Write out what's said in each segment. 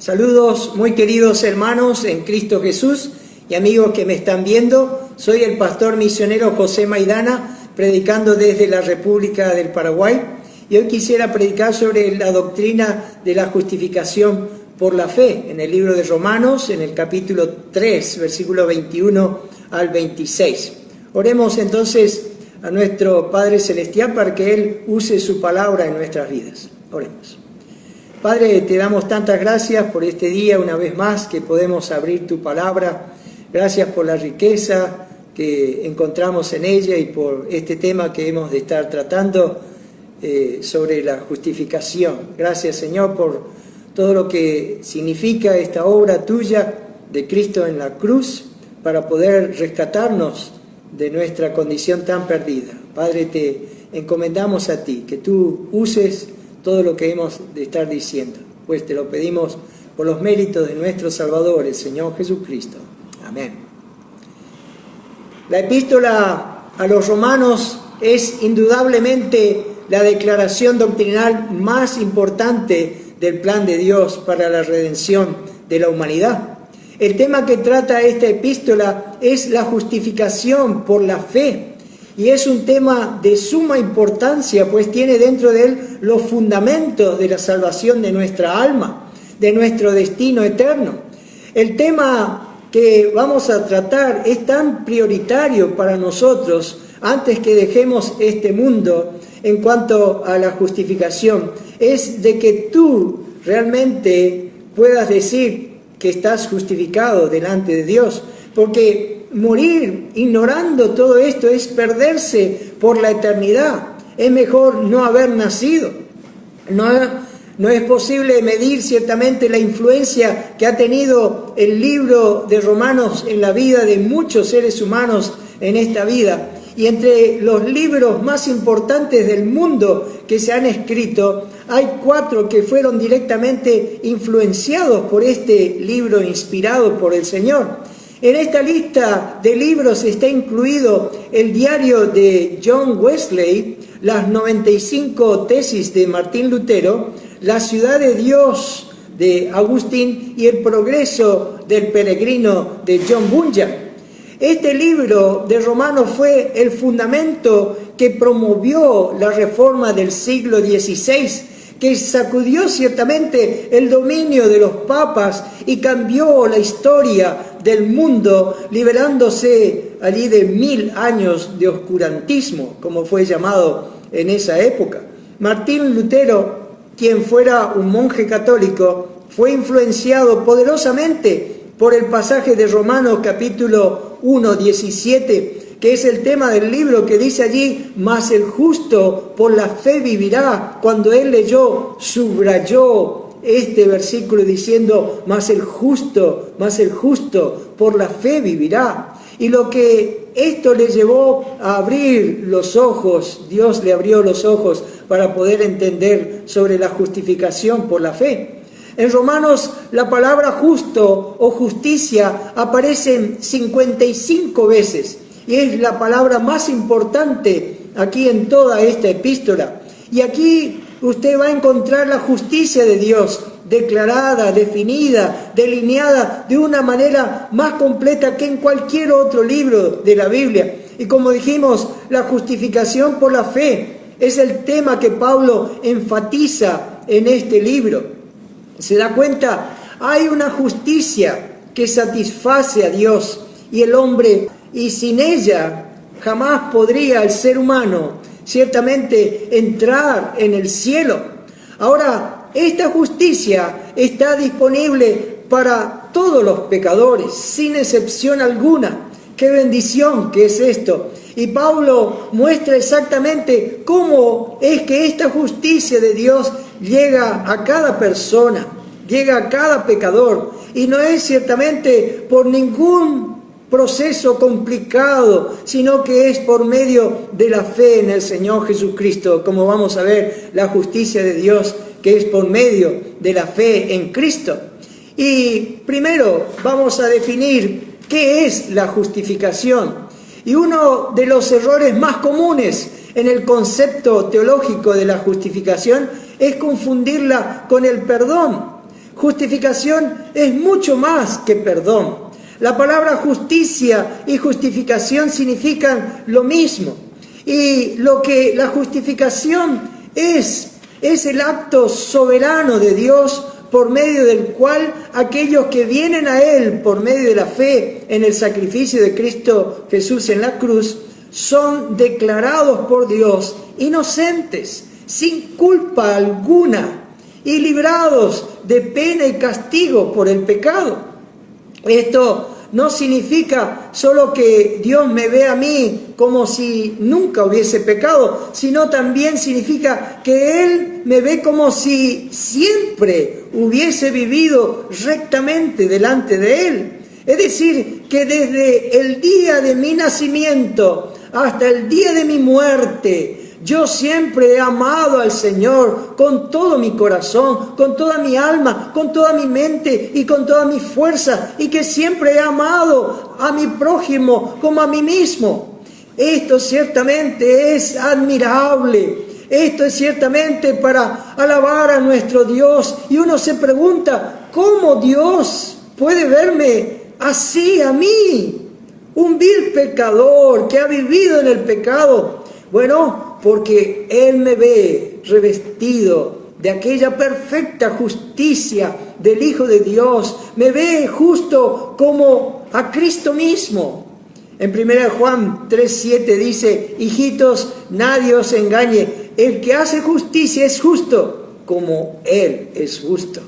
Saludos muy queridos hermanos en Cristo Jesús y amigos que me están viendo. Soy el pastor misionero José Maidana, predicando desde la República del Paraguay. Y hoy quisiera predicar sobre la doctrina de la justificación por la fe, en el libro de Romanos, en el capítulo 3, versículo 21 al 26. Oremos entonces a nuestro Padre Celestial para que Él use su palabra en nuestras vidas. Oremos. Padre, te damos tantas gracias por este día, una vez más, que podemos abrir tu palabra. Gracias por la riqueza que encontramos en ella y por este tema que hemos de estar tratando sobre la justificación. Gracias, Señor, por todo lo que significa esta obra tuya de Cristo en la cruz para poder rescatarnos de nuestra condición tan perdida. Padre, te encomendamos a ti, que tú uses todo lo que hemos de estar diciendo, pues te lo pedimos por los méritos de nuestro Salvador, el Señor Jesucristo. Amén. La epístola a los romanos es indudablemente la declaración doctrinal más importante del plan de Dios para la redención de la humanidad. El tema que trata esta epístola es la justificación por la fe. Y es un tema de suma importancia, pues tiene dentro de él los fundamentos de la salvación de nuestra alma, de nuestro destino eterno. El tema que vamos a tratar es tan prioritario para nosotros antes que dejemos este mundo en cuanto a la justificación. Es de que tú realmente puedas decir que estás justificado delante de Dios, porque morir ignorando todo esto es perderse por la eternidad. Es mejor no haber nacido. No es posible medir ciertamente la influencia que ha tenido el libro de Romanos en la vida de muchos seres humanos en esta vida. Y entre los libros más importantes del mundo que se han escrito, hay 4 que fueron directamente influenciados por este libro inspirado por el Señor. En esta lista de libros está incluido el diario de John Wesley, las 95 tesis de Martín Lutero, la ciudad de Dios de Agustín y el progreso del peregrino de John Bunyan. Este libro de Romanos fue el fundamento que promovió la reforma del siglo XVI, que sacudió ciertamente el dominio de los papas y cambió la historia del mundo, liberándose allí de 1000 años de oscurantismo, como fue llamado en esa época. Martín Lutero, quien fuera un monje católico, fue influenciado poderosamente por el pasaje de Romanos capítulo 1, 17, que es el tema del libro, que dice allí: mas el justo por la fe vivirá. Cuando él leyó, subrayó este versículo diciendo: mas el justo por la fe vivirá. Y lo que esto le llevó a abrir los ojos, Dios le abrió los ojos para poder entender sobre la justificación por la fe. En Romanos la palabra justo o justicia aparece 55 veces. Y es la palabra más importante aquí en toda esta epístola. Y aquí usted va a encontrar la justicia de Dios declarada, definida, delineada de una manera más completa que en cualquier otro libro de la Biblia. Y como dijimos, la justificación por la fe es el tema que Pablo enfatiza en este libro. ¿Se da cuenta? Hay una justicia que satisface a Dios y el hombre, y sin ella jamás podría el ser humano ciertamente entrar en el cielo. Ahora, esta justicia está disponible para todos los pecadores, sin excepción alguna. ¡Qué bendición que es esto! Y Pablo muestra exactamente cómo es que esta justicia de Dios llega a cada persona, llega a cada pecador, y no es ciertamente por ningún proceso complicado, sino que es por medio de la fe en el Señor Jesucristo, como vamos a ver, la justicia de Dios, que es por medio de la fe en Cristo. Y primero vamos a definir qué es la justificación. Y uno de los errores más comunes en el concepto teológico de la justificación es confundirla con el perdón. Justificación es mucho más que perdón. La palabra justicia y justificación significan lo mismo. Y lo que la justificación es el acto soberano de Dios por medio del cual aquellos que vienen a Él por medio de la fe en el sacrificio de Cristo Jesús en la cruz, son declarados por Dios inocentes, sin culpa alguna, y librados de pena y castigo por el pecado. Esto no significa solo que Dios me ve a mí como si nunca hubiese pecado, sino también significa que Él me ve como si siempre hubiese vivido rectamente delante de Él. Es decir, que desde el día de mi nacimiento hasta el día de mi muerte, yo siempre he amado al Señor con todo mi corazón, con toda mi alma, con toda mi mente y con toda mi fuerza, y que siempre he amado a mi prójimo como a mí mismo. Esto ciertamente es admirable. Esto es ciertamente para alabar a nuestro Dios. Y uno se pregunta, ¿cómo Dios puede verme así a mí? Un vil pecador que ha vivido en el pecado. Bueno, porque Él me ve revestido de aquella perfecta justicia del Hijo de Dios. Me ve justo como a Cristo mismo. En 1 Juan 3:7 dice, hijitos, nadie os engañe. El que hace justicia es justo como Él es justo.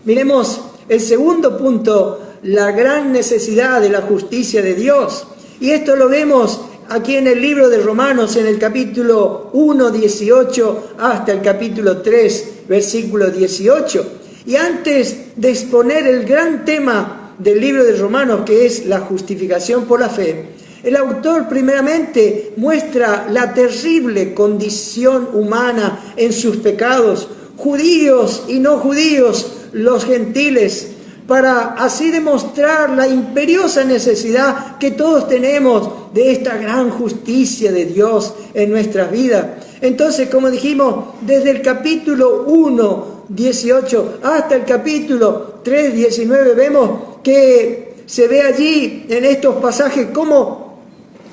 Miremos el segundo punto, la gran necesidad de la justicia de Dios. Y esto lo vemos aquí en el libro de Romanos, en el capítulo 1, 18, hasta el capítulo 3, versículo 18. Y antes de exponer el gran tema del libro de Romanos, que es la justificación por la fe, el autor primeramente muestra la terrible condición humana en sus pecados, judíos y no judíos, los gentiles, para así demostrar la imperiosa necesidad que todos tenemos de esta gran justicia de Dios en nuestras vidas. Entonces, como dijimos, desde el capítulo 1, 18 hasta el capítulo 3, 19, vemos que se ve allí en estos pasajes cómo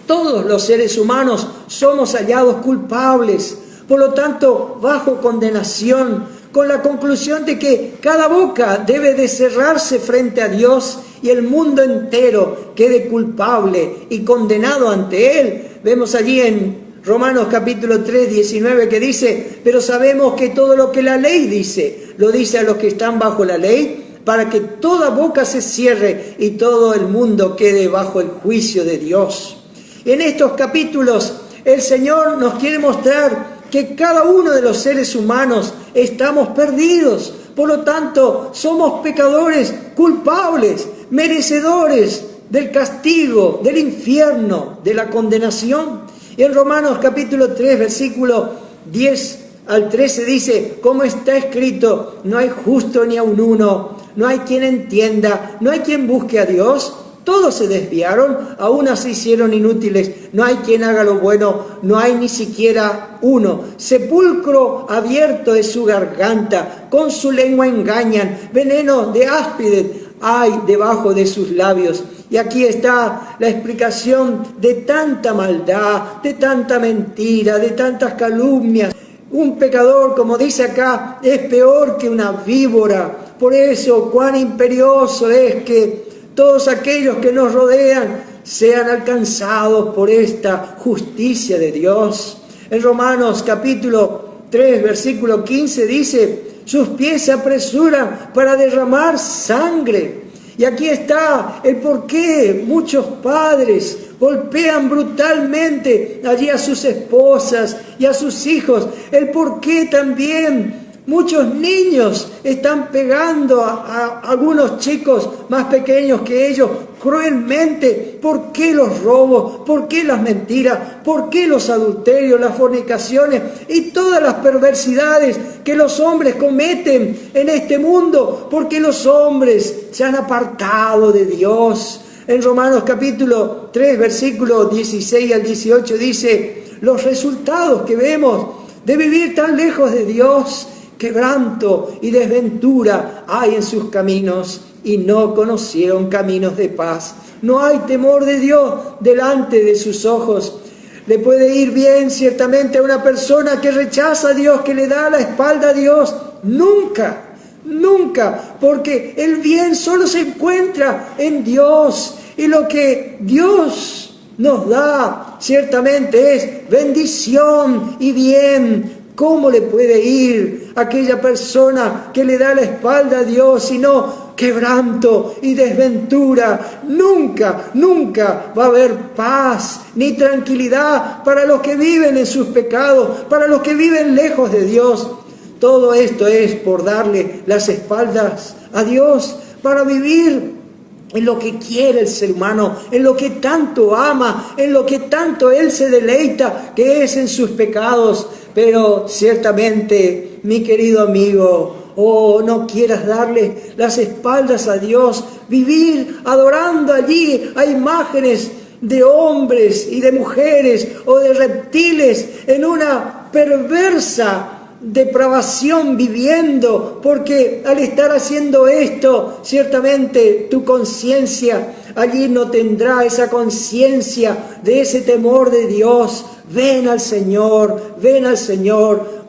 todos los seres humanos somos hallados culpables, por lo tanto, bajo condenación, con la conclusión de que cada boca debe de cerrarse frente a Dios y el mundo entero quede culpable y condenado ante Él. Vemos allí en Romanos capítulo 3, 19 que dice, pero sabemos que todo lo que la ley dice, lo dice a los que están bajo la ley, para que toda boca se cierre y todo el mundo quede bajo el juicio de Dios. En estos capítulos el Señor nos quiere mostrar que cada uno de los seres humanos estamos perdidos. Por lo tanto, somos pecadores culpables, merecedores del castigo, del infierno, de la condenación. Y en Romanos capítulo 3, versículo 10 al 13 dice, como está escrito, no hay justo ni aun uno, no hay quien entienda, no hay quien busque a Dios. Todos se desviaron, aún se hicieron inútiles. No hay quien haga lo bueno, no hay ni siquiera uno. Sepulcro abierto es su garganta, con su lengua engañan. Veneno de áspide hay debajo de sus labios. Y aquí está la explicación de tanta maldad, de tanta mentira, de tantas calumnias. Un pecador, como dice acá, es peor que una víbora. Por eso, cuán imperioso es que todos aquellos que nos rodean sean alcanzados por esta justicia de Dios. En Romanos capítulo 3, versículo 15 dice, sus pies se apresuran para derramar sangre. Y aquí está el por qué muchos padres golpean brutalmente allí a sus esposas y a sus hijos. El por qué también muchos niños están pegando a algunos chicos más pequeños que ellos cruelmente. ¿Por qué los robos? ¿Por qué las mentiras? ¿Por qué los adulterios, las fornicaciones y todas las perversidades que los hombres cometen en este mundo? Porque los hombres se han apartado de Dios. En Romanos capítulo 3, versículos 16 al 18 dice, los resultados que vemos de vivir tan lejos de Dios, quebranto y desventura, hay en sus caminos y no conocieron caminos de paz. No hay temor de Dios delante de sus ojos. Le puede ir bien ciertamente a una persona que rechaza a Dios, que le da la espalda a Dios. Nunca, nunca, porque el bien solo se encuentra en Dios. Y lo que Dios nos da ciertamente es bendición y bien. ¿Cómo le puede ir a aquella persona que le da la espalda a Dios, sino quebranto y desventura? Nunca, nunca va a haber paz ni tranquilidad para los que viven en sus pecados, para los que viven lejos de Dios. Todo esto es por darle las espaldas a Dios, para vivir en lo que quiere el ser humano, en lo que tanto ama, en lo que tanto Él se deleita, que es en sus pecados. Pero ciertamente, mi querido amigo, no quieras darle las espaldas a Dios, vivir adorando allí a imágenes de hombres y de mujeres o de reptiles en una perversa depravación viviendo, porque al estar haciendo esto, ciertamente tu conciencia allí no tendrá esa conciencia de ese temor de Dios. Ven al Señor,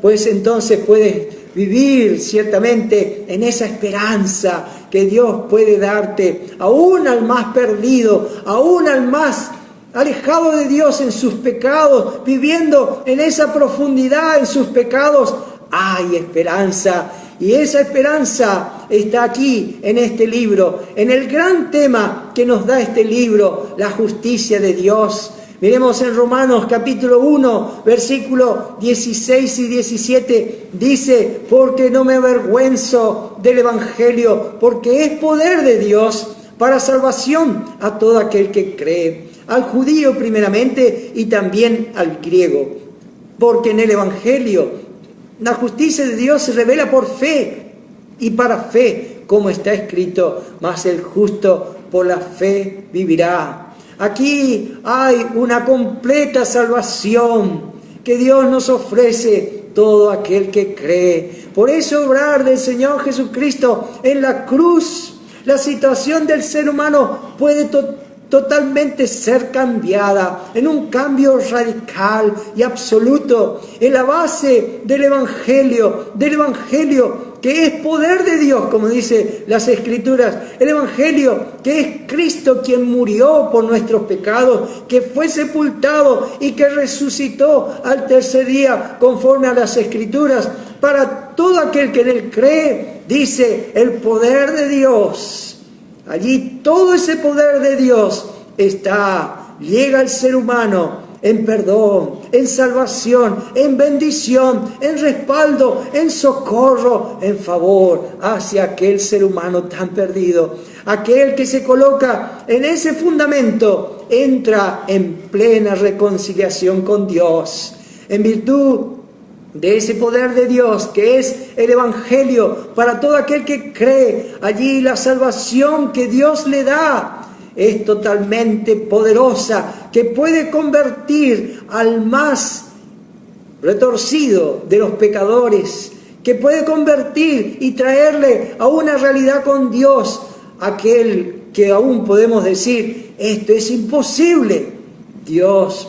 pues entonces puedes vivir ciertamente en esa esperanza que Dios puede darte, aún al más perdido, aún al más alejado de Dios en sus pecados, viviendo en esa profundidad en sus pecados. Hay esperanza, y esa esperanza está aquí en este libro, en el gran tema que nos da este libro, la justicia de Dios. Miremos en Romanos capítulo 1, versículos 16 y 17, dice: porque no me avergüenzo del Evangelio, porque es poder de Dios para salvación a todo aquel que cree, al judío primeramente y también al griego. Porque en el Evangelio la justicia de Dios se revela por fe y para fe, como está escrito: mas el justo por la fe vivirá. Aquí hay una completa salvación que Dios nos ofrece todo aquel que cree. Por eso obrar del Señor Jesucristo en la cruz, la situación del ser humano puede totalmente ser cambiada en un cambio radical y absoluto en la base del Evangelio que es poder de Dios, como dice las Escrituras, el Evangelio que es Cristo quien murió por nuestros pecados, que fue sepultado y que resucitó al tercer día conforme a las Escrituras. Para todo aquel que en él cree, dice el poder de Dios. Allí todo ese poder de Dios llega al ser humano en perdón, en salvación, en bendición, en respaldo, en socorro, en favor hacia aquel ser humano tan perdido. Aquel que se coloca en ese fundamento entra en plena reconciliación con Dios. En virtud de ese poder de Dios que es el Evangelio, para todo aquel que cree, allí la salvación que Dios le da es totalmente poderosa, que puede convertir al más retorcido de los pecadores, que puede convertir y traerle a una realidad con Dios, aquel que aún podemos decir: esto es imposible.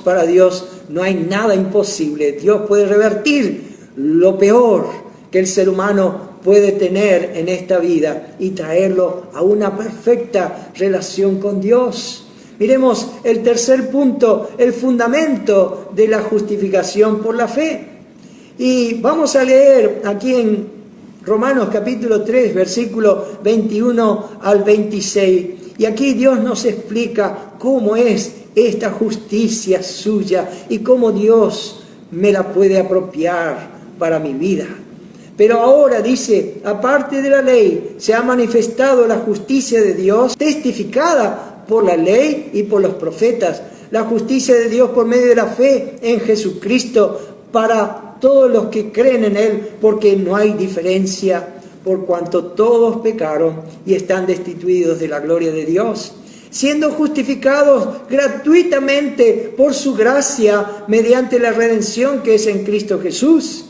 Para Dios no hay nada imposible. Dios puede revertir lo peor que el ser humano puede tener en esta vida y traerlo a una perfecta relación con Dios. Miremos el tercer punto, el fundamento de la justificación por la fe. Y vamos a leer aquí en Romanos capítulo 3, versículo 21 al 26. Y aquí Dios nos explica cómo es esta justicia suya y cómo Dios me la puede apropiar para mi vida. Pero ahora dice: aparte de la ley, se ha manifestado la justicia de Dios, testificada por la ley y por los profetas. La justicia de Dios por medio de la fe en Jesucristo para todos los que creen en Él, porque no hay diferencia, por cuanto todos pecaron y están destituidos de la gloria de Dios, siendo justificados gratuitamente por su gracia mediante la redención que es en Cristo Jesús,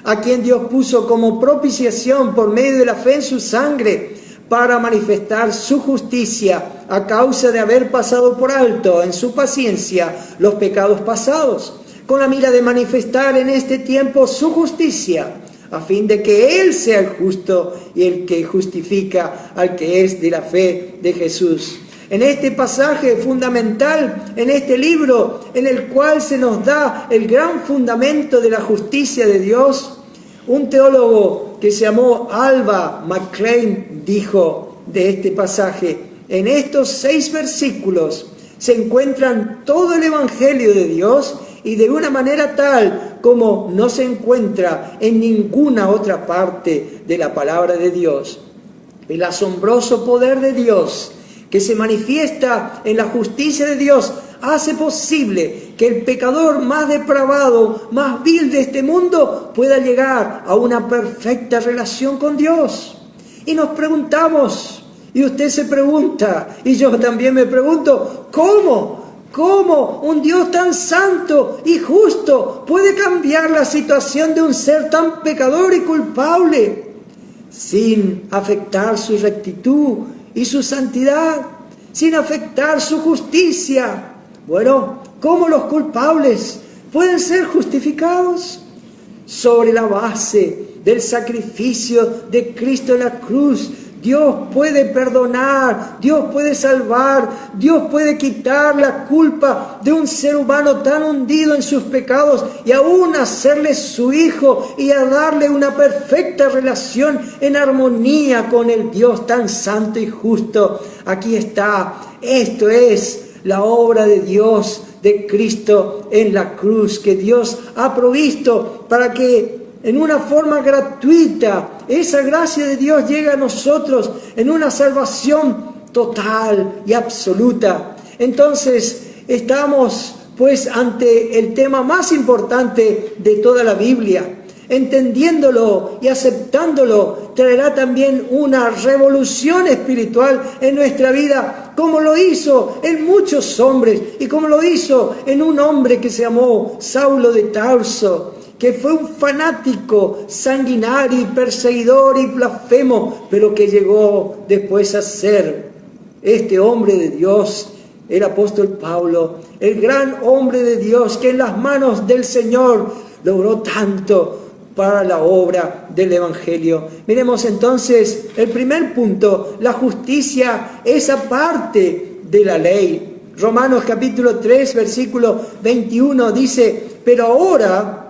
a quien Dios puso como propiciación por medio de la fe en su sangre, para manifestar su justicia a causa de haber pasado por alto en su paciencia los pecados pasados, con la mira de manifestar en este tiempo su justicia, a fin de que Él sea el justo y el que justifica al que es de la fe de Jesús. En este pasaje fundamental, en este libro, en el cual se nos da el gran fundamento de la justicia de Dios, un teólogo que se llamó Alva McClain dijo de este pasaje: en estos 6 versículos se encuentran todo el Evangelio de Dios, y de una manera tal como no se encuentra en ninguna otra parte de la palabra de Dios. El asombroso poder de Dios que se manifiesta en la justicia de Dios hace posible que el pecador más depravado, más vil de este mundo pueda llegar a una perfecta relación con Dios. Y nos preguntamos, y usted se pregunta, y yo también me pregunto, ¿cómo un Dios tan santo y justo puede cambiar la situación de un ser tan pecador y culpable sin afectar su rectitud y su santidad, sin afectar su justicia? Bueno, ¿cómo los culpables pueden ser justificados? Sobre la base del sacrificio de Cristo en la cruz, Dios puede perdonar, Dios puede salvar, Dios puede quitar la culpa de un ser humano tan hundido en sus pecados y aún hacerle su hijo y a darle una perfecta relación en armonía con el Dios tan santo y justo. Aquí está, esto es la obra de Dios, de Cristo en la cruz, que Dios ha provisto para que en una forma gratuita esa gracia de Dios llegue a nosotros en una salvación total y absoluta. Entonces estamos pues ante el tema más importante de toda la Biblia. Entendiéndolo y aceptándolo traerá también una revolución espiritual en nuestra vida, como lo hizo en muchos hombres y como lo hizo en un hombre que se llamó Saulo de Tarso, que fue un fanático, sanguinario y perseguidor y blasfemo, pero que llegó después a ser este hombre de Dios, el apóstol Pablo, el gran hombre de Dios que en las manos del Señor logró tanto para la obra del Evangelio. Miremos entonces el primer punto: la justicia es aparte de la ley. Romanos capítulo 3, versículo 21 dice: pero ahora,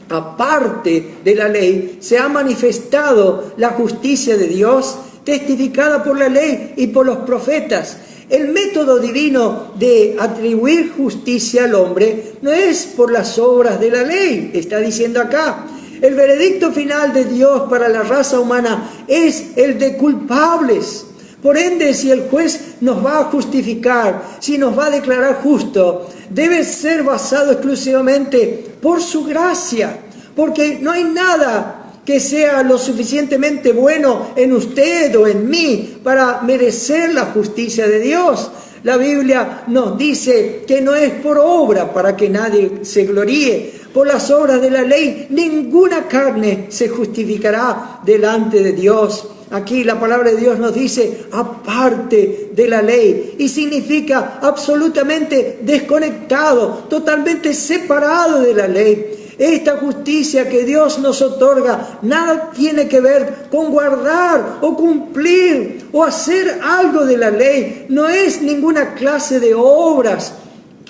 aparte de la ley, se ha manifestado la justicia de Dios, testificada por la ley y por los profetas. El método divino de atribuir justicia al hombre no es por las obras de la ley, está diciendo acá. El veredicto final de Dios para la raza humana es el de culpables. Por ende, si el juez nos va a justificar, si nos va a declarar justo, debe ser basado exclusivamente por su gracia, porque no hay nada que sea lo suficientemente bueno en usted o en mí para merecer la justicia de Dios. La Biblia nos dice que no es por obra para que nadie se gloríe. Por las obras de la ley, ninguna carne se justificará delante de Dios. Aquí la palabra de Dios nos dice aparte de la ley, y significa absolutamente desconectado, totalmente separado de la ley. Esta justicia que Dios nos otorga nada tiene que ver con guardar o cumplir o hacer algo de la ley. No es ninguna clase de obras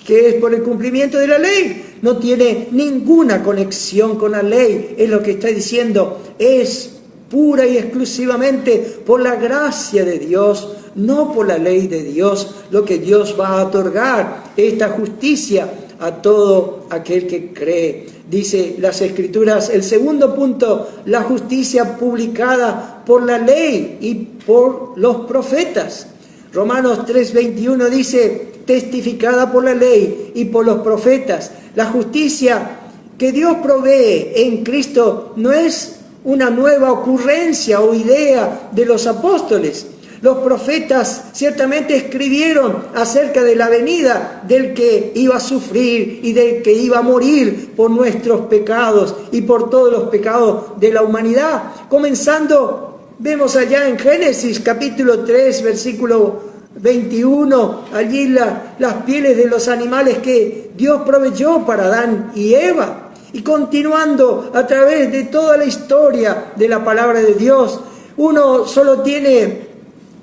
que es por el cumplimiento de la ley. No tiene ninguna conexión con la ley. Es lo que está diciendo. Es pura y exclusivamente por la gracia de Dios, no por la ley de Dios, lo que Dios va a otorgar esta justicia a todo aquel que cree. Dice las Escrituras, el segundo punto, la justicia publicada por la ley y por los profetas. Romanos 3:21 dice, testificada por la ley y por los profetas. La justicia que Dios provee en Cristo no es una nueva ocurrencia o idea de los apóstoles. Los profetas ciertamente escribieron acerca de la venida del que iba a sufrir y del que iba a morir por nuestros pecados y por todos los pecados de la humanidad. Comenzando, vemos allá en Génesis capítulo 3, versículo 21, allí las pieles de los animales que Dios proveyó para Adán y Eva. Y continuando a través de toda la historia de la palabra de Dios, uno solo tiene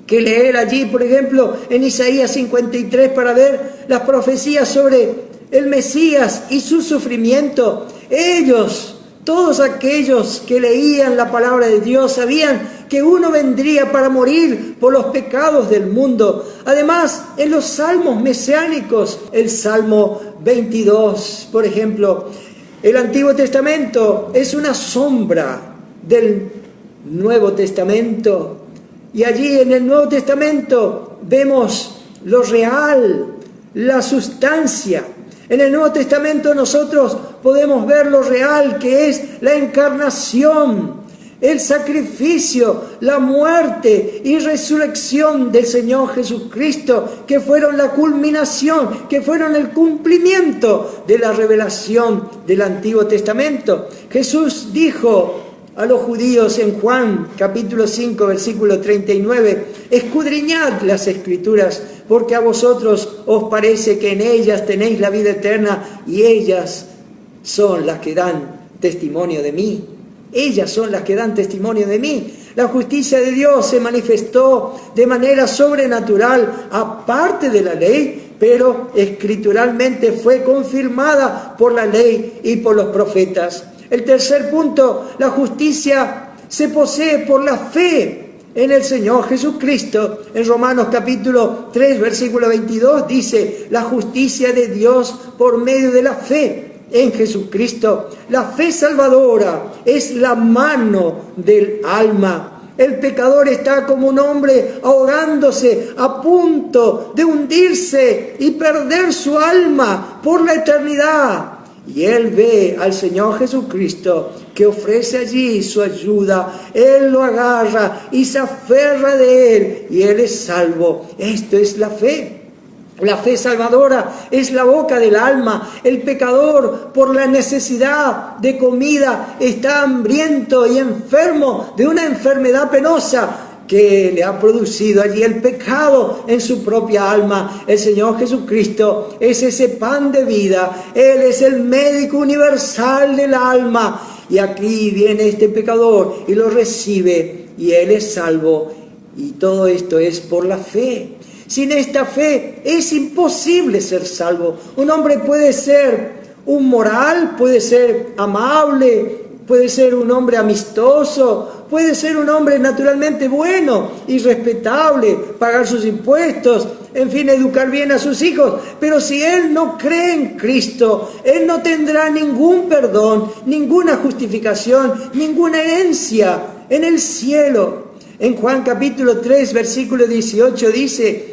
que leer allí, por ejemplo, en Isaías 53 para ver las profecías sobre el Mesías y su sufrimiento. Ellos, todos aquellos que leían la palabra de Dios, sabían que uno vendría para morir por los pecados del mundo. Además, en los salmos mesiánicos, el Salmo 22, por ejemplo, el Antiguo Testamento es una sombra del Nuevo Testamento. Y allí en el Nuevo Testamento vemos lo real, la sustancia. En el Nuevo Testamento nosotros podemos ver lo real que es la encarnación, el sacrificio, la muerte y resurrección del Señor Jesucristo, que fueron la culminación, que fueron el cumplimiento de la revelación del Antiguo Testamento. Jesús dijo a los judíos en Juan capítulo 5 versículo 39, escudriñad las Escrituras, porque a vosotros os parece que en ellas tenéis la vida eterna y ellas son las que dan testimonio de mí. Ellas son las que dan testimonio de mí. La justicia de Dios se manifestó de manera sobrenatural, aparte de la ley, pero escrituralmente fue confirmada por la ley y por los profetas. El tercer punto, la justicia se posee por la fe en el Señor Jesucristo. En Romanos capítulo 3, versículo 22 dice, la justicia de Dios por medio de la fe en Jesucristo. La fe salvadora es la mano del alma. El pecador está como un hombre ahogándose, a punto de hundirse y perder su alma por la eternidad. Y él ve al Señor Jesucristo que ofrece allí su ayuda. Él lo agarra y se aferra de él y él es salvo. Esto es la fe. La fe salvadora es la boca del alma. El pecador, por la necesidad de comida, está hambriento y enfermo de una enfermedad penosa que le ha producido allí el pecado en su propia alma. El Señor Jesucristo es ese pan de vida. Él es el médico universal del alma. Y aquí viene este pecador y lo recibe y él es salvo. Y todo esto es por la fe. Sin esta fe es imposible ser salvo. Un hombre puede ser un moral, puede ser amable, puede ser un hombre amistoso, puede ser un hombre naturalmente bueno y respetable, pagar sus impuestos, en fin, educar bien a sus hijos. Pero si él no cree en Cristo, él no tendrá ningún perdón, ninguna justificación, ninguna herencia en el cielo. En Juan capítulo 3, versículo 18 dice,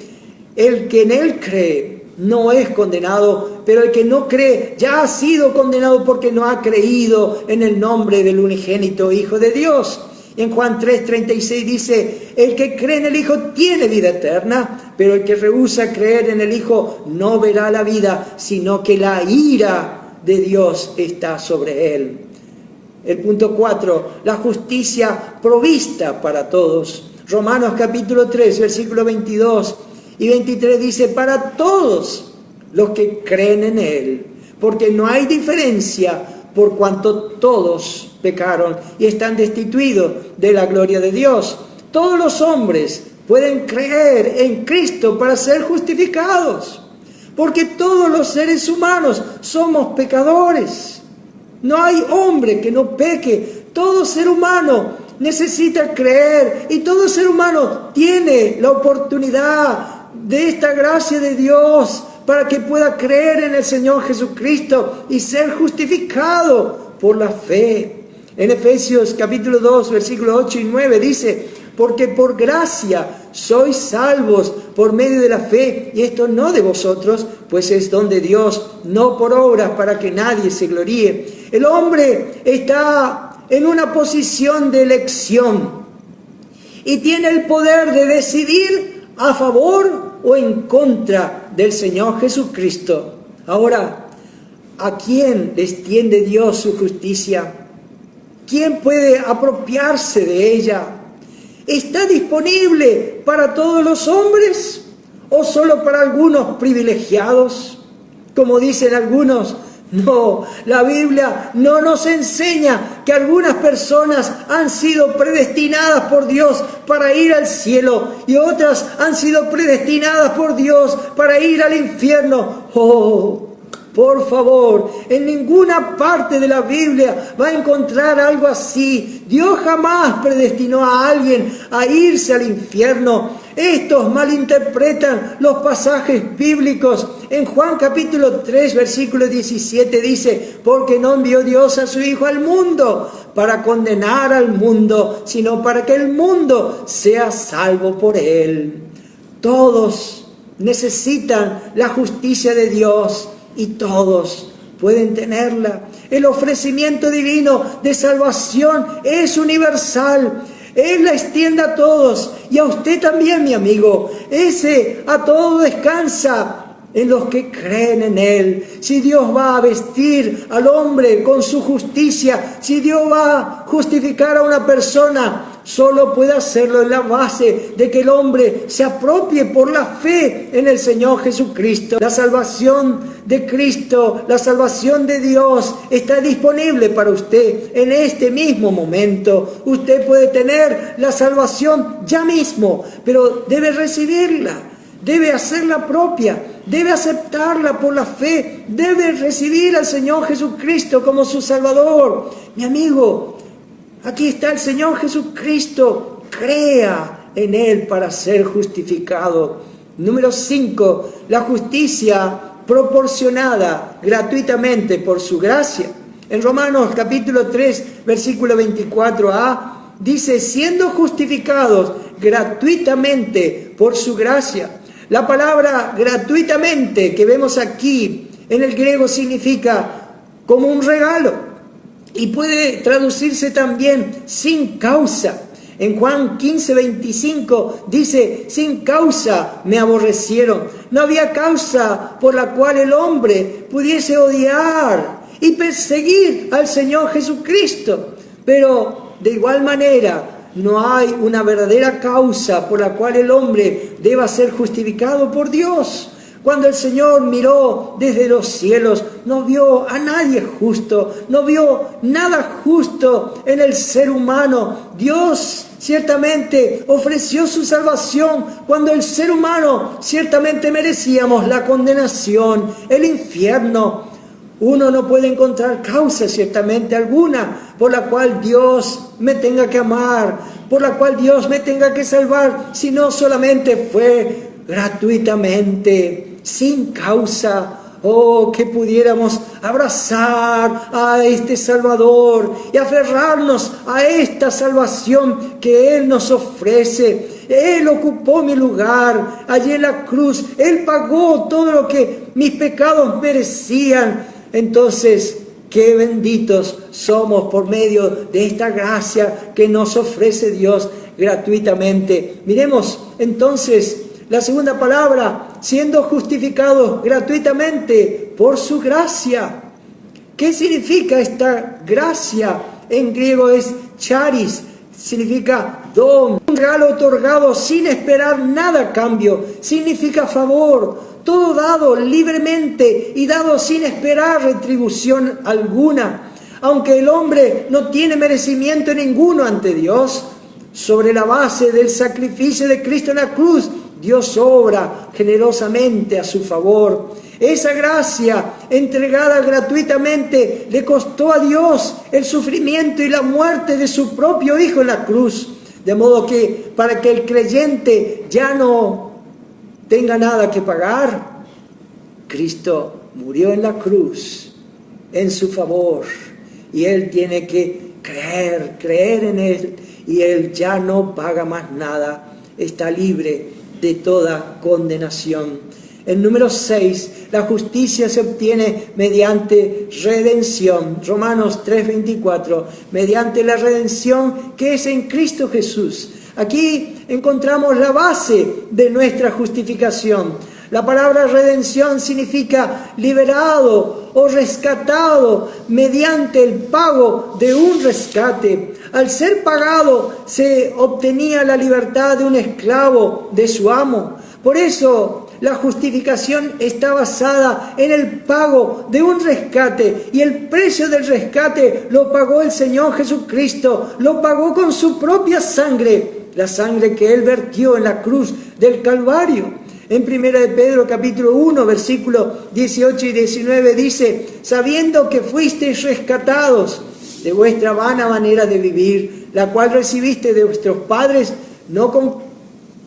el que en él cree no es condenado, pero el que no cree ya ha sido condenado porque no ha creído en el nombre del unigénito Hijo de Dios. En Juan 3:36 dice, el que cree en el Hijo tiene vida eterna, pero el que rehúsa creer en el Hijo no verá la vida, sino que la ira de Dios está sobre él. El punto 4, la justicia provista para todos. Romanos capítulo 3, versículo 22 y 23 dice, para todos los que creen en Él, porque no hay diferencia por cuanto todos pecaron y están destituidos de la gloria de Dios. Todos los hombres pueden creer en Cristo para ser justificados, porque todos los seres humanos somos pecadores. No hay hombre que no peque. Todo ser humano necesita creer y todo ser humano tiene la oportunidad de esta gracia de Dios para que pueda creer en el Señor Jesucristo y ser justificado por la fe. En Efesios capítulo 2, versículos 8 y 9 dice, porque por gracia sois salvos por medio de la fe, y esto no de vosotros, pues es don de Dios, no por obras para que nadie se gloríe. El hombre está en una posición de elección. y tiene el poder de decidir a favor o en contra del Señor Jesucristo. Ahora, ¿a quién le extiende Dios su justicia? ¿Quién puede apropiarse de ella? ¿Está disponible para todos los hombres o solo para algunos privilegiados? Como dicen algunos, no, la Biblia no nos enseña que algunas personas han sido predestinadas por Dios para ir al cielo y otras han sido predestinadas por Dios para ir al infierno. Oh, por favor, en ninguna parte de la Biblia va a encontrar algo así. Dios jamás predestinó a alguien a irse al infierno. Estos malinterpretan los pasajes bíblicos. En Juan capítulo 3, versículo 17 dice: porque no envió Dios a su Hijo al mundo para condenar al mundo, sino para que el mundo sea salvo por él. Todos necesitan la justicia de Dios y todos pueden tenerla. El ofrecimiento divino de salvación es universal. Él la extiende a todos y a usted también, mi amigo. Ese a todo descansa en los que creen en Él. Si Dios va a vestir al hombre con su justicia, si Dios va a justificar a una persona, solo puede hacerlo en la base de que el hombre se apropie por la fe en el Señor Jesucristo. La salvación de Cristo, la salvación de Dios está disponible para usted en este mismo momento. Usted puede tener la salvación ya mismo, pero debe recibirla, debe hacerla propia, debe aceptarla por la fe, debe recibir al Señor Jesucristo como su Salvador. Mi amigo, aquí está el Señor Jesucristo. Crea en Él para ser justificado. Número 5, la justicia proporcionada gratuitamente por su gracia. En Romanos capítulo 3, versículo 24a, dice: siendo justificados gratuitamente por su gracia. La palabra gratuitamente que vemos aquí en el griego significa como un regalo y puede traducirse también sin causa. En Juan 15, 25 dice: sin causa me aborrecieron. No había causa por la cual el hombre pudiese odiar y perseguir al Señor Jesucristo. Pero de igual manera, no hay una verdadera causa por la cual el hombre deba ser justificado por Dios. Cuando el Señor miró desde los cielos, no vio a nadie justo, no vio nada justo en el ser humano. Dios ciertamente ofreció su salvación cuando el ser humano ciertamente merecíamos la condenación, el infierno. Uno no puede encontrar causa ciertamente alguna por la cual Dios me tenga que amar, por la cual Dios me tenga que salvar, sino solamente fue gratuitamente, sin causa. Oh, que pudiéramos abrazar a este Salvador y aferrarnos a esta salvación que Él nos ofrece. Él ocupó mi lugar allí en la cruz. Él pagó todo lo que mis pecados merecían. Entonces, qué benditos somos por medio de esta gracia que nos ofrece Dios gratuitamente. Miremos entonces la segunda palabra: siendo justificados gratuitamente por su gracia. ¿Qué significa esta gracia? En griego es charis, significa don, un regalo otorgado sin esperar nada a cambio, significa favor, todo dado libremente y dado sin esperar retribución alguna. Aunque el hombre no tiene merecimiento ninguno ante Dios, sobre la base del sacrificio de Cristo en la cruz, Dios obra generosamente a su favor. Esa gracia entregada gratuitamente le costó a Dios el sufrimiento y la muerte de su propio Hijo en la cruz. De modo que para que el creyente ya no tenga nada que pagar, Cristo murió en la cruz en su favor. Y Él tiene que creer en Él. Y Él ya no paga más nada. Está libre de toda condenación. El número 6, la justicia se obtiene mediante redención. Romanos 3:24, mediante la redención que es en Cristo Jesús. Aquí encontramos la base de nuestra justificación. La palabra redención significa liberado o rescatado mediante el pago de un rescate. Al ser pagado se obtenía la libertad de un esclavo de su amo. Por eso la justificación está basada en el pago de un rescate, y el precio del rescate lo pagó el Señor Jesucristo, lo pagó con su propia sangre, la sangre que Él vertió en la cruz del Calvario. En 1 de Pedro capítulo 1, versículos 18 y 19 dice: sabiendo que fuisteis rescatados de vuestra vana manera de vivir, la cual recibiste de vuestros padres, no con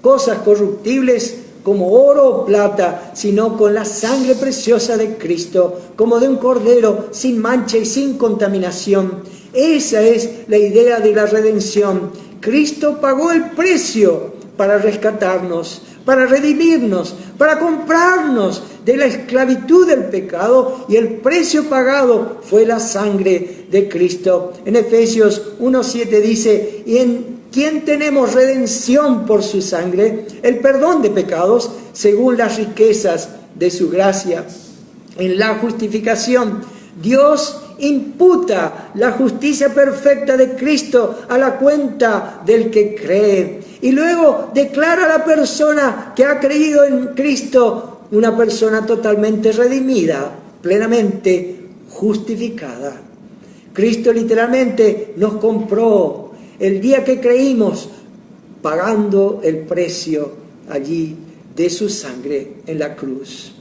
cosas corruptibles como oro o plata, sino con la sangre preciosa de Cristo, como de un cordero sin mancha y sin contaminación. Esa es la idea de la redención. Cristo pagó el precio para rescatarnos, para redimirnos, para comprarnos de la esclavitud del pecado, y el precio pagado fue la sangre de Cristo. En Efesios 1:7 dice: y en quien tenemos redención por su sangre, el perdón de pecados, según las riquezas de su gracia. En la justificación, Dios imputa la justicia perfecta de Cristo a la cuenta del que cree, y luego declara a la persona que ha creído en Cristo una persona totalmente redimida, plenamente justificada. Cristo literalmente nos compró el día que creímos, pagando el precio allí de su sangre en la cruz.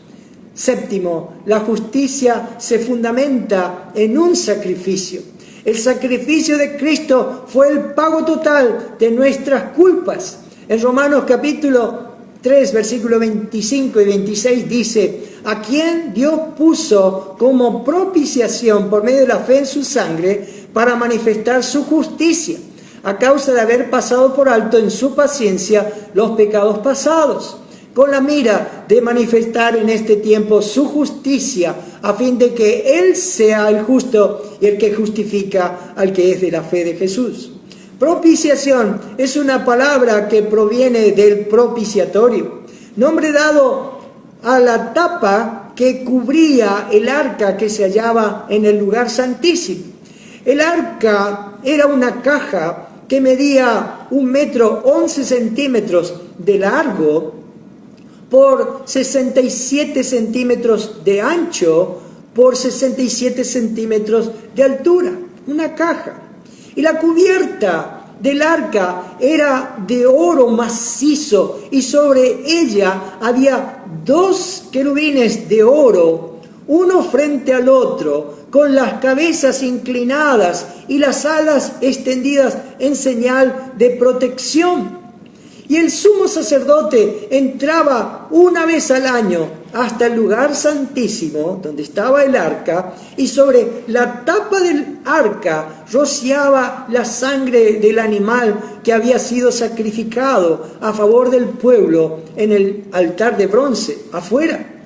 Séptimo, la justicia se fundamenta en un sacrificio. El sacrificio de Cristo fue el pago total de nuestras culpas. En Romanos capítulo 3, versículos 25 y 26 dice: a quien Dios puso como propiciación por medio de la fe en su sangre para manifestar su justicia, a causa de haber pasado por alto en su paciencia los pecados pasados, con la mira de manifestar en este tiempo su justicia, a fin de que Él sea el justo y el que justifica al que es de la fe de Jesús. Propiciación es una palabra que proviene del propiciatorio, nombre dado a la tapa que cubría el arca que se hallaba en el lugar santísimo. El arca era una caja que medía 1 metro 11 centímetros de largo por 67 centímetros de ancho por 67 centímetros de altura. Una caja. Y la cubierta del arca era de oro macizo, y sobre ella había 2 querubines de oro, uno frente al otro, con las cabezas inclinadas y las alas extendidas en señal de protección. Y el sumo sacerdote entraba una vez al año hasta el lugar santísimo donde estaba el arca, y sobre la tapa del arca rociaba la sangre del animal que había sido sacrificado a favor del pueblo en el altar de bronce afuera.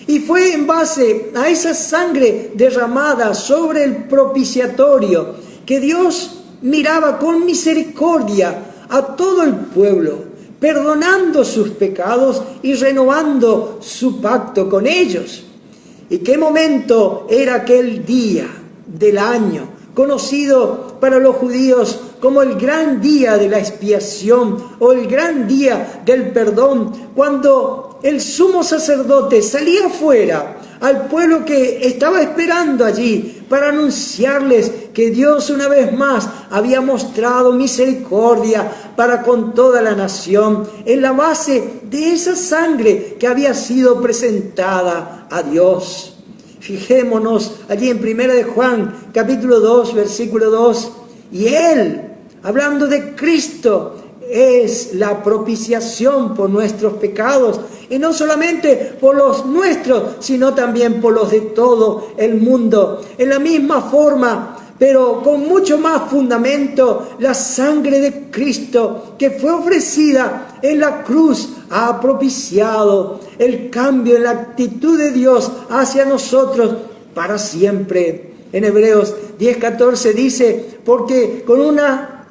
Y fue en base a esa sangre derramada sobre el propiciatorio que Dios miraba con misericordia a todo el pueblo, perdonando sus pecados y renovando su pacto con ellos. ¿Y qué momento era aquel día del año, conocido para los judíos como el gran día de la expiación o el gran día del perdón, cuando el sumo sacerdote salía afuera al pueblo que estaba esperando allí para anunciarles que Dios una vez más había mostrado misericordia para con toda la nación en la base de esa sangre que había sido presentada a Dios? Fijémonos allí en 1 de Juan capítulo 2 versículo 2, y Él, hablando de Cristo, es la propiciación por nuestros pecados, y no solamente por los nuestros, sino también por los de todo el mundo. En la misma forma, pero con mucho más fundamento, la sangre de Cristo que fue ofrecida en la cruz ha propiciado el cambio en la actitud de Dios hacia nosotros para siempre. En Hebreos 10:14 dice, porque con una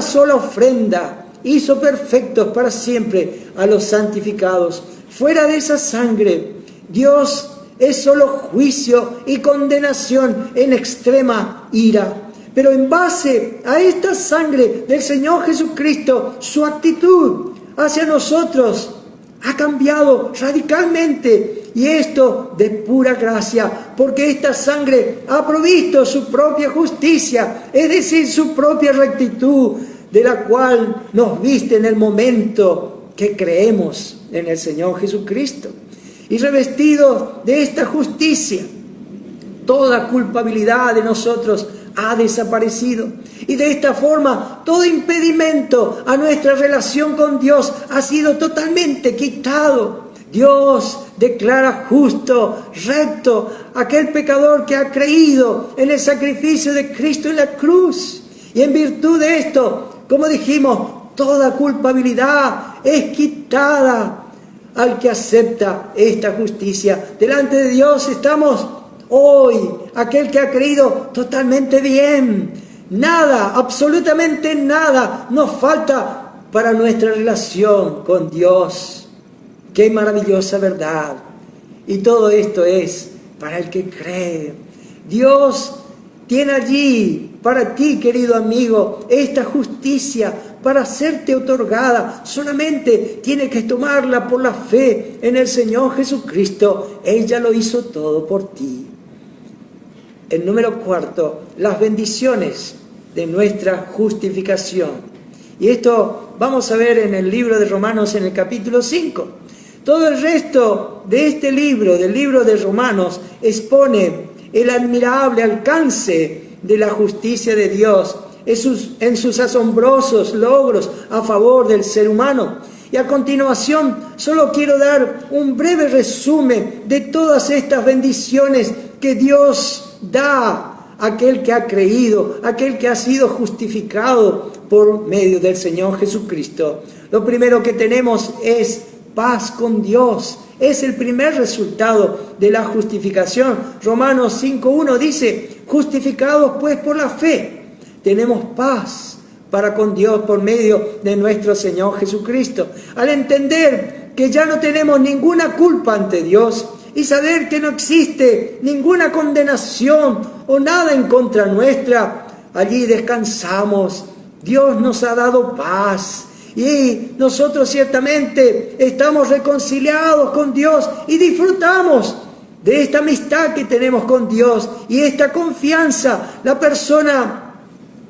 sola ofrenda hizo perfectos para siempre a los santificados. Fuera de esa sangre, Dios es solo juicio y condenación en extrema ira. Pero en base a esta sangre del Señor Jesucristo, su actitud hacia nosotros ha cambiado radicalmente. Y esto de pura gracia, porque esta sangre ha provisto su propia justicia, es decir, su propia rectitud, de la cual nos viste en el momento que creemos en el Señor Jesucristo. Y revestidos de esta justicia, toda culpabilidad de nosotros ha desaparecido. Y de esta forma, todo impedimento a nuestra relación con Dios ha sido totalmente quitado. Dios declara justo, recto, aquel pecador que ha creído en el sacrificio de Cristo en la cruz. Y en virtud de esto, como dijimos, toda culpabilidad es quitada al que acepta esta justicia. Delante de Dios estamos hoy, aquel que ha creído totalmente bien. Nada, absolutamente nada nos falta para nuestra relación con Dios. ¡Qué maravillosa verdad! Y todo esto es para el que cree. Dios tiene allí para ti, querido amigo, esta justicia para serte otorgada. Solamente tienes que tomarla por la fe en el Señor Jesucristo. Él ya lo hizo todo por ti. El número 4, las bendiciones de nuestra justificación. Y esto vamos a ver en el libro de Romanos en el capítulo 5. Todo el resto de este libro, del libro de Romanos, expone el admirable alcance de la justicia de Dios en sus asombrosos logros a favor del ser humano. Y a continuación solo quiero dar un breve resumen de todas estas bendiciones que Dios da a aquel que ha creído, aquel que ha sido justificado por medio del Señor Jesucristo. Lo primero que tenemos es paz con Dios. Es el primer resultado de la justificación. Romanos 5:1 dice, justificados pues por la fe, tenemos paz para con Dios por medio de nuestro Señor Jesucristo. Al entender que ya no tenemos ninguna culpa ante Dios y saber que no existe ninguna condenación o nada en contra nuestra, allí descansamos. Dios nos ha dado paz. Y nosotros ciertamente estamos reconciliados con Dios y disfrutamos de esta amistad que tenemos con Dios y esta confianza. La persona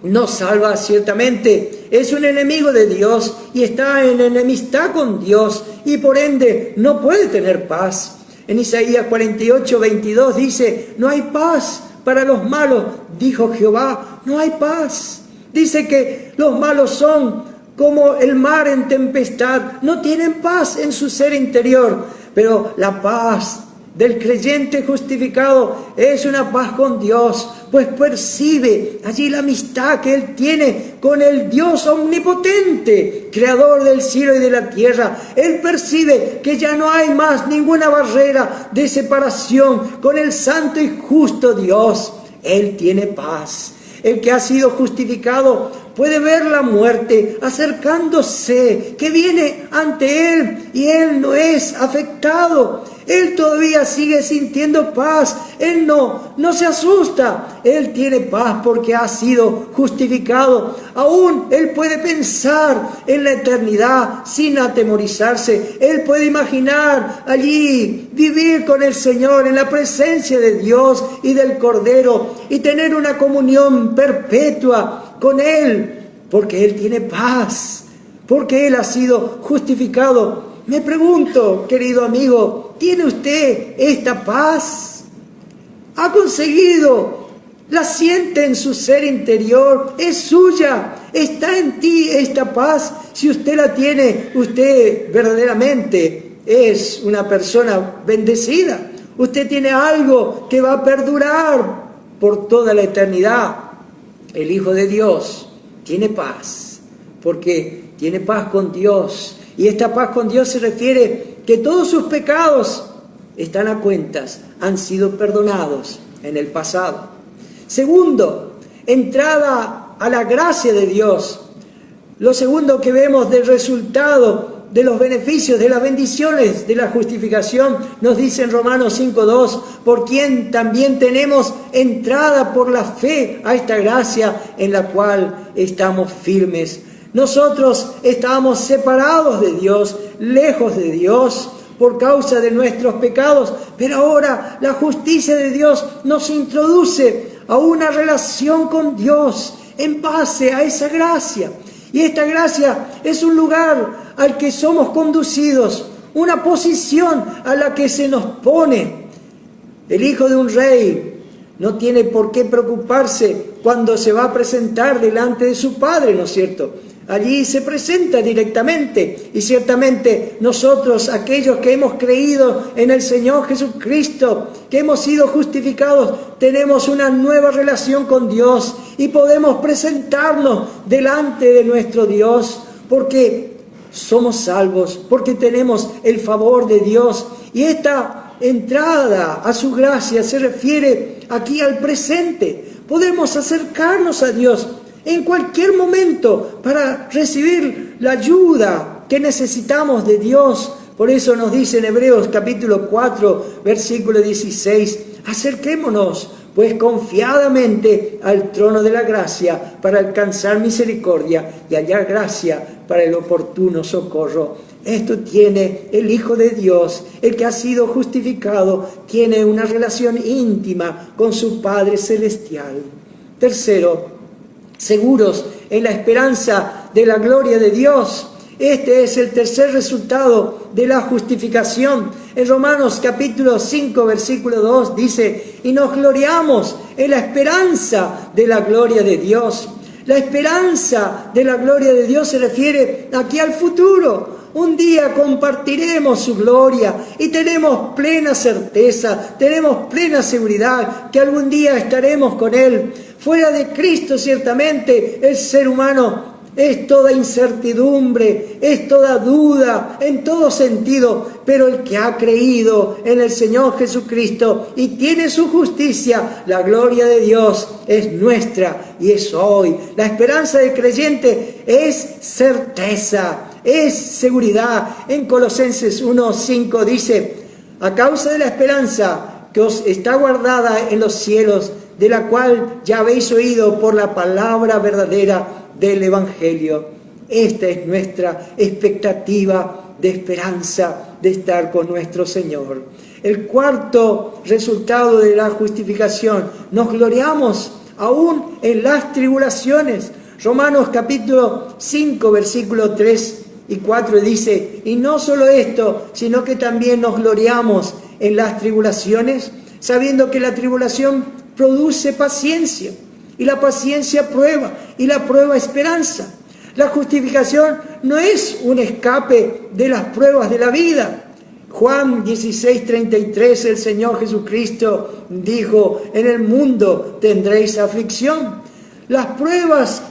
no salva ciertamente, es un enemigo de Dios y está en enemistad con Dios y por ende no puede tener paz. En Isaías 48:22 dice, no hay paz para los malos, dijo Jehová, no hay paz. Dice que los malos son como el mar en tempestad, no tienen paz en su ser interior, pero la paz del creyente justificado es una paz con Dios, pues percibe allí la amistad que él tiene con el Dios omnipotente, creador del cielo y de la tierra. Él percibe que ya no hay más ninguna barrera de separación con el santo y justo Dios. Él tiene paz. El que ha sido justificado puede ver la muerte acercándose, que viene ante él y él no es afectado. Él todavía sigue sintiendo paz. Él no se asusta. Él tiene paz porque ha sido justificado. Aún él puede pensar en la eternidad sin atemorizarse. Él puede imaginar allí vivir con el Señor en la presencia de Dios y del Cordero y tener una comunión perpetua con Él, porque Él tiene paz, porque Él ha sido justificado. Me pregunto, querido amigo, ¿tiene usted esta paz? ¿Ha conseguido? ¿La siente en su ser interior? ¿Es suya? ¿Está en ti esta paz? Si usted la tiene, usted verdaderamente es una persona bendecida. Usted tiene algo que va a perdurar por toda la eternidad. El Hijo de Dios tiene paz, porque tiene paz con Dios. Y esta paz con Dios se refiere que todos sus pecados están a cuentas, han sido perdonados en el pasado. Segundo, entrada a la gracia de Dios. Lo segundo que vemos del resultado de los beneficios, de las bendiciones de la justificación, nos dice en Romanos 5:2, por quien también tenemos entrada por la fe a esta gracia en la cual estamos firmes. Nosotros estábamos separados de Dios, lejos de Dios, por causa de nuestros pecados, pero ahora la justicia de Dios nos introduce a una relación con Dios en base a esa gracia. Y esta gracia es un lugar al que somos conducidos, una posición a la que se nos pone. El hijo de un rey no tiene por qué preocuparse cuando se va a presentar delante de su padre, ¿no es cierto? Allí se presenta directamente, y ciertamente nosotros, aquellos que hemos creído en el Señor Jesucristo, que hemos sido justificados, tenemos una nueva relación con Dios y podemos presentarnos delante de nuestro Dios porque somos salvos, porque tenemos el favor de Dios. Y esta entrada a su gracia se refiere aquí al presente. Podemos acercarnos a Dios en cualquier momento para recibir la ayuda que necesitamos de Dios. Por eso nos dice en Hebreos capítulo 4, versículo 16, acerquémonos pues confiadamente al trono de la gracia para alcanzar misericordia y hallar gracia para el oportuno socorro. Esto tiene el Hijo de Dios, el que ha sido justificado, tiene una relación íntima con su Padre Celestial. Tercero, seguros en la esperanza de la gloria de Dios. Este es el tercer resultado de la justificación. En Romanos capítulo 5, versículo 2 dice, y nos gloriamos en la esperanza de la gloria de Dios. La esperanza de la gloria de Dios se refiere aquí al futuro. Un día compartiremos su gloria y tenemos plena certeza, tenemos plena seguridad que algún día estaremos con Él. Fuera de Cristo, ciertamente, el ser humano es toda incertidumbre, es toda duda, en todo sentido, pero el que ha creído en el Señor Jesucristo y tiene su justicia, la gloria de Dios es nuestra y es hoy. La esperanza del creyente es certeza, es seguridad. En Colosenses 1:5 dice, a causa de la esperanza que os está guardada en los cielos, de la cual ya habéis oído por la palabra verdadera del Evangelio. Esta es nuestra expectativa de esperanza de estar con nuestro Señor. El cuarto resultado de la justificación, nos gloriamos aún en las tribulaciones. Romanos capítulo 5, versículo 3 y 4 dice, y no solo esto, sino que también nos gloriamos en las tribulaciones, sabiendo que la tribulación produce paciencia, y la paciencia prueba, y la prueba esperanza. La justificación no es un escape de las pruebas de la vida. Juan 16:33, el Señor Jesucristo dijo, en el mundo tendréis aflicción. Las pruebas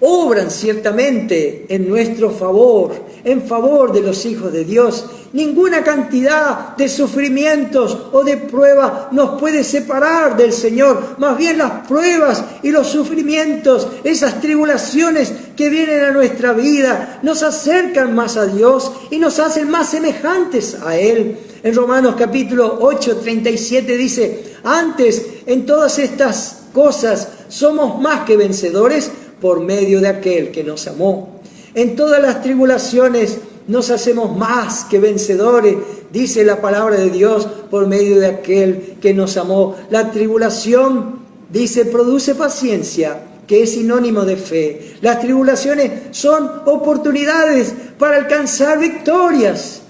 obran ciertamente en nuestro favor, en favor de los hijos de Dios. Ninguna cantidad de sufrimientos o de pruebas nos puede separar del Señor. Más bien las pruebas y los sufrimientos, esas tribulaciones que vienen a nuestra vida, nos acercan más a Dios y nos hacen más semejantes a Él. En Romanos capítulo 8:37 dice, antes en todas estas cosas somos más que vencedores por medio de aquel que nos amó. En todas las tribulaciones nos hacemos más que vencedores, dice la palabra de Dios, por medio de aquel que nos amó. La tribulación, dice, produce paciencia, que es sinónimo de fe. Las tribulaciones son oportunidades para alcanzar victorias,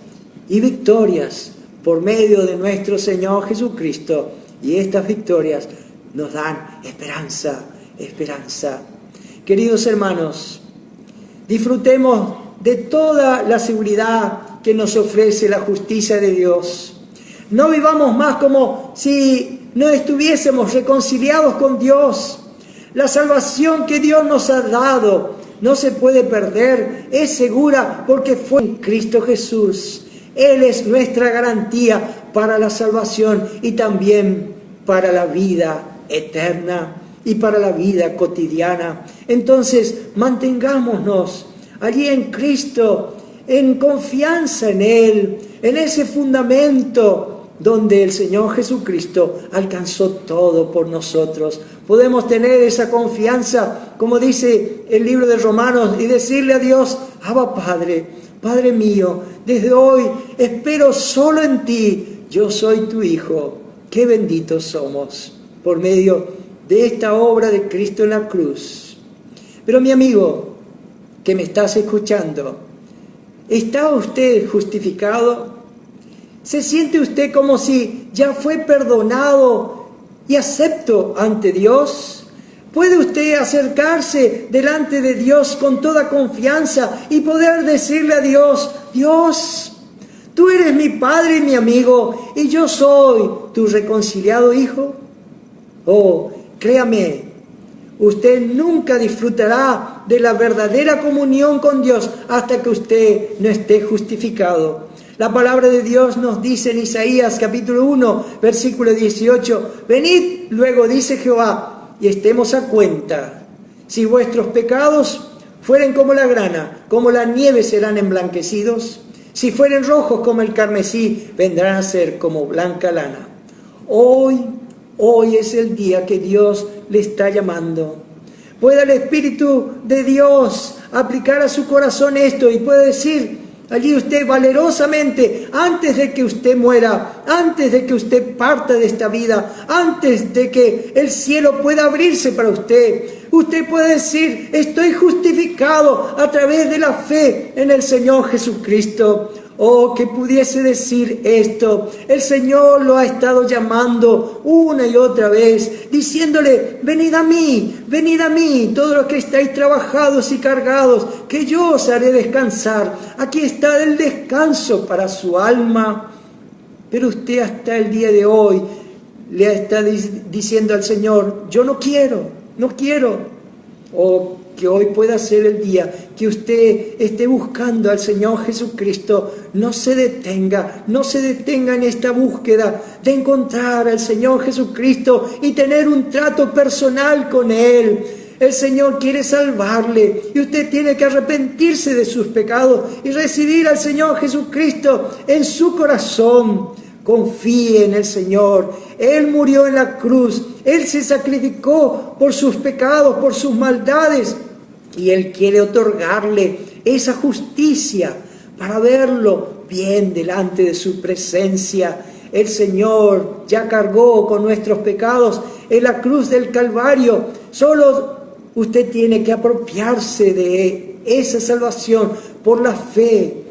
y victorias por medio de nuestro Señor Jesucristo. Y estas victorias nos dan esperanza, esperanza. Queridos hermanos, disfrutemos de toda la seguridad que nos ofrece la justicia de Dios. No vivamos más como si no estuviésemos reconciliados con Dios. La salvación que Dios nos ha dado no se puede perder, es segura porque fue en Cristo Jesús. Él es nuestra garantía para la salvación y también para la vida eterna y para la vida cotidiana. Entonces, mantengámonos allí en Cristo, en confianza en Él, en ese fundamento donde el Señor Jesucristo alcanzó todo por nosotros. Podemos tener esa confianza, como dice el libro de Romanos, y decirle a Dios: Abba Padre, Padre mío, desde hoy espero solo en ti, yo soy tu Hijo. Qué benditos somos por medio de esta obra de Cristo en la cruz. Pero mi amigo, que me estás escuchando, ¿está usted justificado? ¿Se siente usted como si ya fue perdonado y acepto ante Dios? ¿Puede usted acercarse delante de Dios con toda confianza y poder decirle a Dios: Dios, tú eres mi Padre y mi amigo, y yo soy tu reconciliado Hijo? Oh, créame, usted nunca disfrutará de la verdadera comunión con Dios hasta que usted no esté justificado. La palabra de Dios nos dice en Isaías capítulo 1, versículo 18: venid luego, dice Jehová, y estemos a cuenta. Si vuestros pecados fueren como la grana, como la nieve serán emblanquecidos. Si fueren rojos como el carmesí, vendrán a ser como blanca lana. Hoy es el día que Dios le está llamando. Pueda el Espíritu de Dios aplicar a su corazón esto y puede decir allí usted valerosamente, antes de que usted muera, antes de que usted parta de esta vida, antes de que el cielo pueda abrirse para usted, usted puede decir: estoy justificado a través de la fe en el Señor Jesucristo. Oh, que pudiese decir esto. El Señor lo ha estado llamando una y otra vez, diciéndole: venid a mí, todos los que estáis trabajados y cargados, que yo os haré descansar. Aquí está el descanso para su alma. Pero usted hasta el día de hoy le está diciendo al Señor: yo no quiero. Oh, que hoy pueda ser el día que usted esté buscando al Señor Jesucristo. No se detenga en esta búsqueda de encontrar al Señor Jesucristo y tener un trato personal con Él. El Señor quiere salvarle y usted tiene que arrepentirse de sus pecados y recibir al Señor Jesucristo en su corazón. Confíe en el Señor. Él murió en la cruz. Él se sacrificó por sus pecados, por sus maldades. Y Él quiere otorgarle esa justicia para verlo bien delante de su presencia. El Señor ya cargó con nuestros pecados en la cruz del Calvario. Solo usted tiene que apropiarse de esa salvación por la fe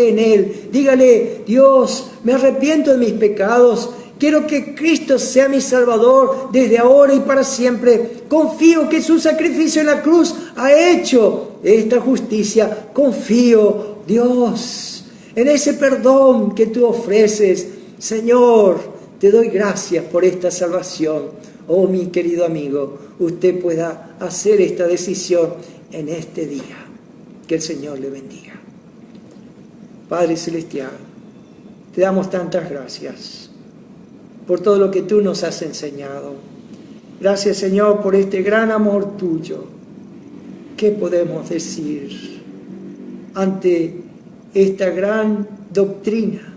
en Él. Dígale: Dios, me arrepiento de mis pecados. Quiero que Cristo sea mi Salvador desde ahora y para siempre. Confío que su sacrificio en la cruz ha hecho esta justicia. Confío, Dios, en ese perdón que tú ofreces. Señor, te doy gracias por esta salvación. Oh, mi querido amigo, usted pueda hacer esta decisión en este día. Que el Señor le bendiga. Padre Celestial, te damos tantas gracias por todo lo que tú nos has enseñado. Gracias, Señor, por este gran amor tuyo. ¿Qué podemos decir ante esta gran doctrina?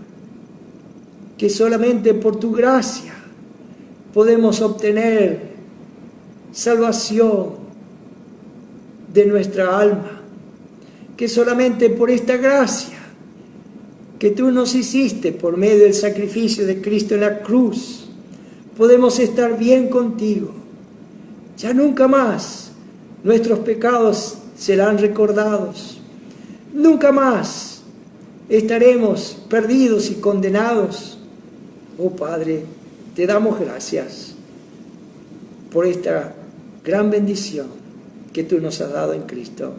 Que solamente por tu gracia podemos obtener salvación de nuestra alma. Que solamente por esta gracia que tú nos hiciste por medio del sacrificio de Cristo en la cruz, podemos estar bien contigo. Ya nunca más nuestros pecados serán recordados. Nunca más estaremos perdidos y condenados. Oh Padre, te damos gracias por esta gran bendición que tú nos has dado en Cristo.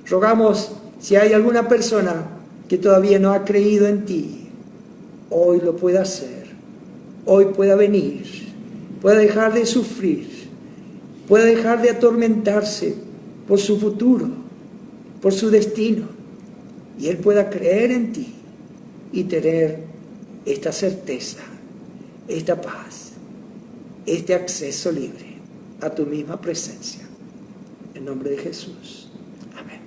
Rogamos, si hay alguna persona que todavía no ha creído en ti, hoy lo pueda hacer, hoy pueda venir, pueda dejar de sufrir, pueda dejar de atormentarse por su futuro, por su destino, y él pueda creer en ti y tener esta certeza, esta paz, este acceso libre a tu misma presencia. En nombre de Jesús. Amén.